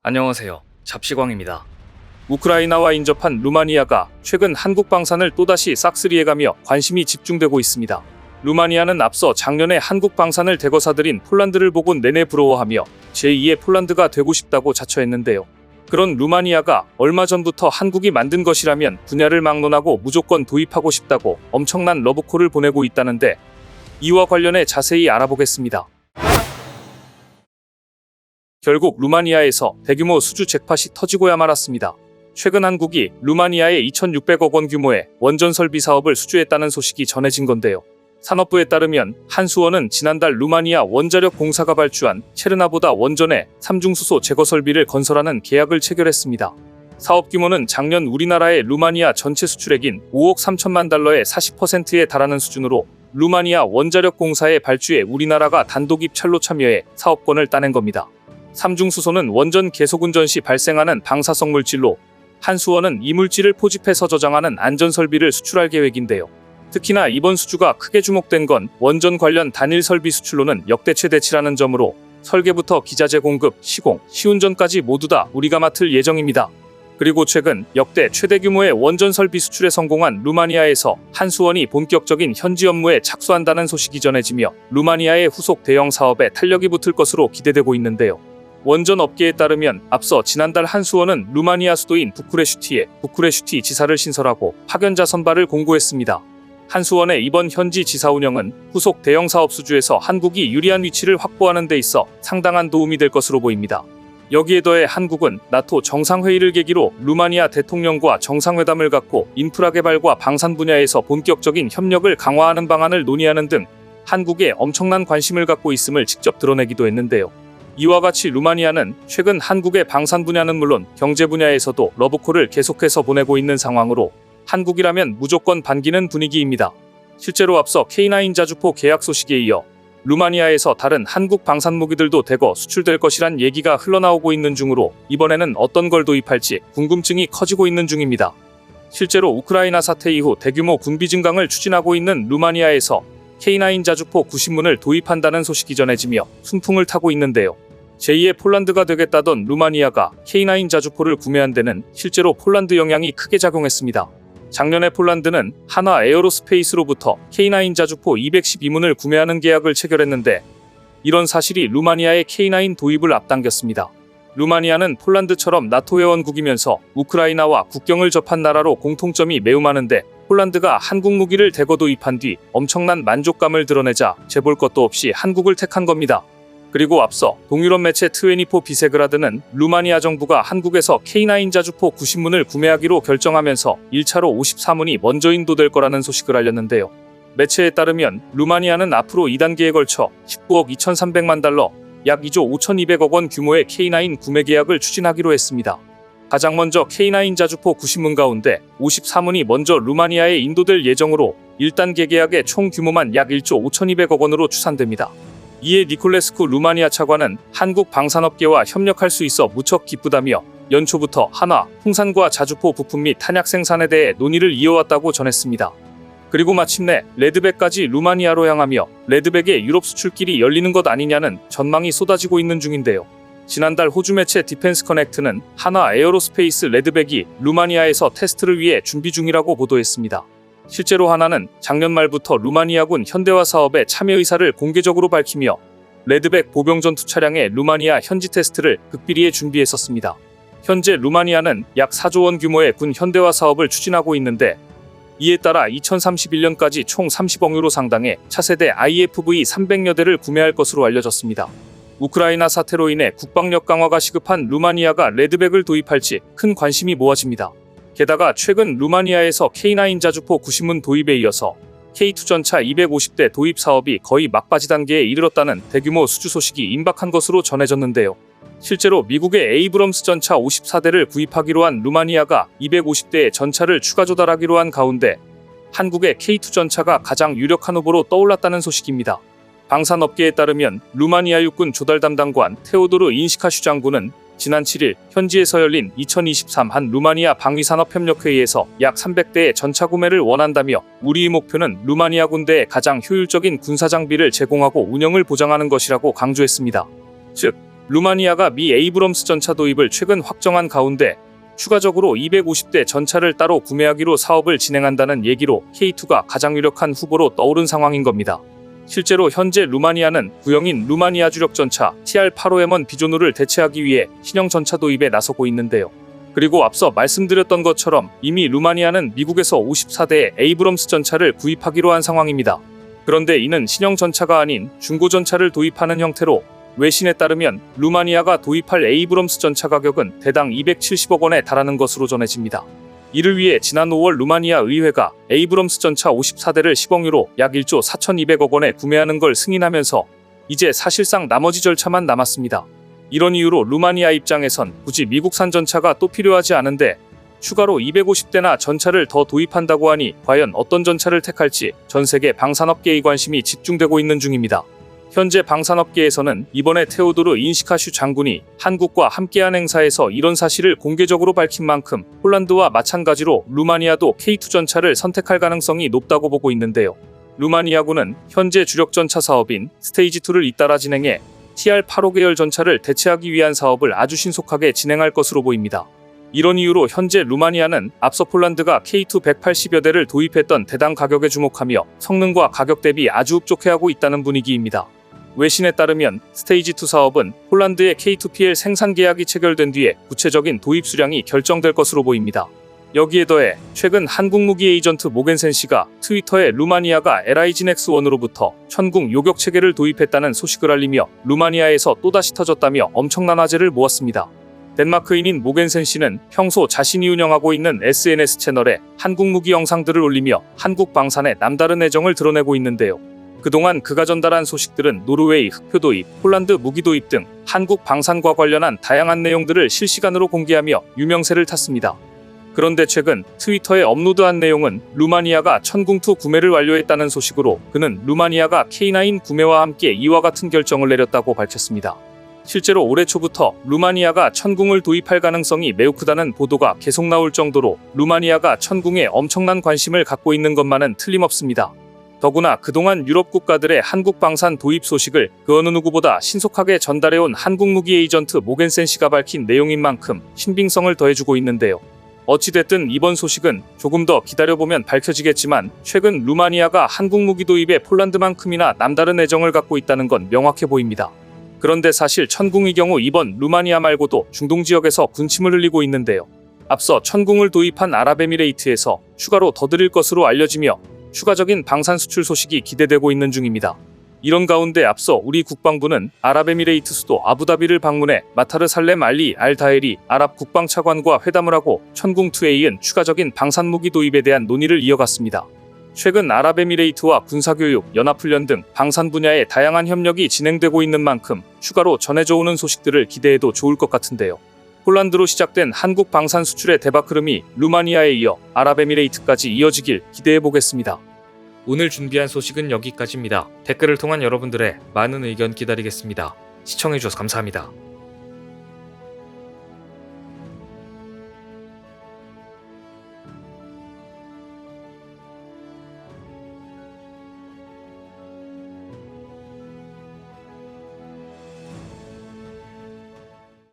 안녕하세요. 잡시광입니다. 우크라이나와 인접한 루마니아가 최근 한국 방산을 또다시 싹쓸이해가며 관심이 집중되고 있습니다. 루마니아는 앞서 작년에 한국 방산을 대거 사들인 폴란드를 보곤 내내 부러워하며 제2의 폴란드가 되고 싶다고 자처했는데요. 그런 루마니아가 얼마 전부터 한국이 만든 것이라면 분야를 막론하고 무조건 도입하고 싶다고 엄청난 러브콜을 보내고 있다는데, 이와 관련해 자세히 알아보겠습니다. 결국 루마니아에서 대규모 수주 잭팟이 터지고야 말았습니다. 최근 한국이 루마니아에 2,600억 원 규모의 원전 설비 사업을 수주했다는 소식이 전해진 건데요. 산업부에 따르면 한수원은 지난달 루마니아 원자력 공사가 발주한 체르나보다 원전의 삼중수소 제거 설비를 건설하는 계약을 체결했습니다. 사업 규모는 작년 우리나라의 루마니아 전체 수출액인 5억 3천만 달러의 40%에 달하는 수준으로 루마니아 원자력 공사의 발주에 우리나라가 단독 입찰로 참여해 사업권을 따낸 겁니다. 삼중수소는 원전 계속운전 시 발생하는 방사성 물질로 한수원은 이 물질을 포집해서 저장하는 안전설비를 수출할 계획인데요. 특히나 이번 수주가 크게 주목된 건 원전 관련 단일 설비 수출로는 역대 최대치라는 점으로 설계부터 기자재 공급, 시공, 시운전까지 모두 다 우리가 맡을 예정입니다. 그리고 최근 역대 최대 규모의 원전 설비 수출에 성공한 루마니아에서 한수원이 본격적인 현지 업무에 착수한다는 소식이 전해지며 루마니아의 후속 대형 사업에 탄력이 붙을 것으로 기대되고 있는데요. 원전 업계에 따르면 앞서 지난달 한수원은 루마니아 수도인 부쿠레슈티에 부쿠레슈티 지사를 신설하고 파견자 선발을 공고했습니다. 한수원의 이번 현지 지사 운영은 후속 대형 사업 수주에서 한국이 유리한 위치를 확보하는 데 있어 상당한 도움이 될 것으로 보입니다. 여기에 더해 한국은 나토 정상회의를 계기로 루마니아 대통령과 정상회담을 갖고 인프라 개발과 방산 분야에서 본격적인 협력을 강화하는 방안을 논의하는 등 한국에 엄청난 관심을 갖고 있음을 직접 드러내기도 했는데요. 이와 같이 루마니아는 최근 한국의 방산 분야는 물론 경제 분야에서도 러브콜을 계속해서 보내고 있는 상황으로 한국이라면 무조건 반기는 분위기입니다. 실제로 앞서 K9 자주포 계약 소식에 이어 루마니아에서 다른 한국 방산 무기들도 대거 수출될 것이란 얘기가 흘러나오고 있는 중으로 이번에는 어떤 걸 도입할지 궁금증이 커지고 있는 중입니다. 실제로 우크라이나 사태 이후 대규모 군비 증강을 추진하고 있는 루마니아에서 K9 자주포 90문을 도입한다는 소식이 전해지며 순풍을 타고 있는데요. 제2의 폴란드가 되겠다던 루마니아가 K9 자주포를 구매한 데는 실제로 폴란드 영향이 크게 작용했습니다. 작년에 폴란드는 한화 에어로스페이스로부터 K9 자주포 212문을 구매하는 계약을 체결했는데, 이런 사실이 루마니아의 K9 도입을 앞당겼습니다. 루마니아는 폴란드처럼 나토 회원국이면서 우크라이나와 국경을 접한 나라로 공통점이 매우 많은데, 폴란드가 한국 무기를 대거 도입한 뒤 엄청난 만족감을 드러내자 재볼 것도 없이 한국을 택한 겁니다. 그리고 앞서 동유럽 매체 24 비세그라드는 루마니아 정부가 한국에서 K9 자주포 90문을 구매하기로 결정하면서 1차로 54문이 먼저 인도될 거라는 소식을 알렸는데요. 매체에 따르면 루마니아는 앞으로 2단계에 걸쳐 19억 2,300만 달러, 약 2조 5,200억 원 규모의 K9 구매 계약을 추진하기로 했습니다. 가장 먼저 K9 자주포 90문 가운데 54문이 먼저 루마니아에 인도될 예정으로 1단계 계약의 총 규모만 약 1조 5,200억 원으로 추산됩니다. 이에 니콜레스쿠 루마니아 차관은 한국 방산업계와 협력할 수 있어 무척 기쁘다며 연초부터 한화, 풍산과 자주포 부품 및 탄약 생산에 대해 논의를 이어왔다고 전했습니다. 그리고 마침내 레드백까지 루마니아로 향하며 레드백의 유럽 수출길이 열리는 것 아니냐는 전망이 쏟아지고 있는 중인데요. 지난달 호주 매체 디펜스 커넥트는 한화 에어로스페이스 레드백이 루마니아에서 테스트를 위해 준비 중이라고 보도했습니다. 실제로 한화는 작년 말부터 루마니아군 현대화 사업에 참여 의사를 공개적으로 밝히며 레드백 보병 전투 차량의 루마니아 현지 테스트를 극비리에 준비했었습니다. 현재 루마니아는 약 4조 원 규모의 군 현대화 사업을 추진하고 있는데, 이에 따라 2031년까지 총 30억 유로 상당의 차세대 IFV 300여 대를 구매할 것으로 알려졌습니다. 우크라이나 사태로 인해 국방력 강화가 시급한 루마니아가 레드백을 도입할지 큰 관심이 모아집니다. 게다가 최근 루마니아에서 K9 자주포 90문 도입에 이어서 K2 전차 250대 도입 사업이 거의 막바지 단계에 이르렀다는 대규모 수주 소식이 임박한 것으로 전해졌는데요. 실제로 미국의 에이브럼스 전차 54대를 구입하기로 한 루마니아가 250대의 전차를 추가 조달하기로 한 가운데 한국의 K2 전차가 가장 유력한 후보로 떠올랐다는 소식입니다. 방산업계에 따르면 루마니아 육군 조달 담당관 테오도르 인시카슈 장군은 지난 7일 현지에서 열린 2023 한 루마니아 방위산업협력회의에서 약 300대의 전차 구매를 원한다며 우리의 목표는 루마니아 군대에 가장 효율적인 군사장비를 제공하고 운영을 보장하는 것이라고 강조했습니다. 즉, 루마니아가 미 에이브럼스 전차 도입을 최근 확정한 가운데 추가적으로 250대 전차를 따로 구매하기로 사업을 진행한다는 얘기로 K2가 가장 유력한 후보로 떠오른 상황인 겁니다. 실제로 현재 루마니아는 구형인 루마니아 주력 전차 TR-85M 비조누를 대체하기 위해 신형 전차 도입에 나서고 있는데요. 그리고 앞서 말씀드렸던 것처럼 이미 루마니아는 미국에서 54대의 에이브럼스 전차를 구입하기로 한 상황입니다. 그런데 이는 신형 전차가 아닌 중고 전차를 도입하는 형태로 외신에 따르면 루마니아가 도입할 에이브럼스 전차 가격은 대당 270억 원에 달하는 것으로 전해집니다. 이를 위해 지난 5월 루마니아 의회가 에이브럼스 전차 54대를 10억 유로 약 1조 4,200억 원에 구매하는 걸 승인하면서 이제 사실상 나머지 절차만 남았습니다. 이런 이유로 루마니아 입장에선 굳이 미국산 전차가 또 필요하지 않은데 추가로 250대나 전차를 더 도입한다고 하니 과연 어떤 전차를 택할지 전 세계 방산업계의 관심이 집중되고 있는 중입니다. 현재 방산업계에서는 이번에 테오도르 인시카슈 장군이 한국과 함께한 행사에서 이런 사실을 공개적으로 밝힌 만큼 폴란드와 마찬가지로 루마니아도 K2 전차를 선택할 가능성이 높다고 보고 있는데요. 루마니아군은 현재 주력 전차 사업인 스테이지2를 잇따라 진행해 TR-85 계열 전차를 대체하기 위한 사업을 아주 신속하게 진행할 것으로 보입니다. 이런 이유로 현재 루마니아는 앞서 폴란드가 K2 180여 대를 도입했던 대당 가격에 주목하며 성능과 가격 대비 아주 흡족해하고 있다는 분위기입니다. 외신에 따르면 스테이지2 사업은 폴란드의 K2PL 생산 계약이 체결된 뒤에 구체적인 도입 수량이 결정될 것으로 보입니다. 여기에 더해 최근 한국 무기 에이전트 모겐센 씨가 트위터에 루마니아가 LIGNX1으로부터 천궁 요격 체계를 도입했다는 소식을 알리며 루마니아에서 또다시 터졌다며 엄청난 화제를 모았습니다. 덴마크인인 모겐센 씨는 평소 자신이 운영하고 있는 SNS 채널에 한국 무기 영상들을 올리며 한국 방산에 남다른 애정을 드러내고 있는데요. 그동안 그가 전달한 소식들은 노르웨이 흑표 도입, 폴란드 무기 도입 등 한국 방산과 관련한 다양한 내용들을 실시간으로 공개하며 유명세를 탔습니다. 그런데 최근 트위터에 업로드한 내용은 루마니아가 천궁2 구매를 완료했다는 소식으로 그는 루마니아가 K9 구매와 함께 이와 같은 결정을 내렸다고 밝혔습니다. 실제로 올해 초부터 루마니아가 천궁을 도입할 가능성이 매우 크다는 보도가 계속 나올 정도로 루마니아가 천궁에 엄청난 관심을 갖고 있는 것만은 틀림없습니다. 더구나 그동안 유럽 국가들의 한국 방산 도입 소식을 그 어느 누구보다 신속하게 전달해온 한국 무기 에이전트 모겐센 씨가 밝힌 내용인 만큼 신빙성을 더해주고 있는데요. 어찌됐든 이번 소식은 조금 더 기다려보면 밝혀지겠지만 최근 루마니아가 한국 무기 도입에 폴란드만큼이나 남다른 애정을 갖고 있다는 건 명확해 보입니다. 그런데 사실 천궁의 경우 이번 루마니아 말고도 중동 지역에서 군침을 흘리고 있는데요. 앞서 천궁을 도입한 아랍에미레이트에서 추가로 더 드릴 것으로 알려지며 추가적인 방산 수출 소식이 기대되고 있는 중입니다. 이런 가운데 앞서 우리 국방부는 아랍에미레이트 수도 아부다비를 방문해 마타르 살렘 알리 알 다헬이 아랍 국방차관과 회담을 하고 천궁2에 이은 추가적인 방산무기 도입에 대한 논의를 이어갔습니다. 최근 아랍에미레이트와 군사교육, 연합훈련 등 방산 분야의 다양한 협력이 진행되고 있는 만큼 추가로 전해져 오는 소식들을 기대해도 좋을 것 같은데요. 폴란드로 시작된 한국 방산 수출의 대박 흐름이 루마니아에 이어 아랍에미레이트까지 이어지길 기대해보겠습니다. 오늘 준비한 소식은 여기까지입니다. 댓글을 통한 여러분들의 많은 의견 기다리겠습니다. 시청해주셔서 감사합니다.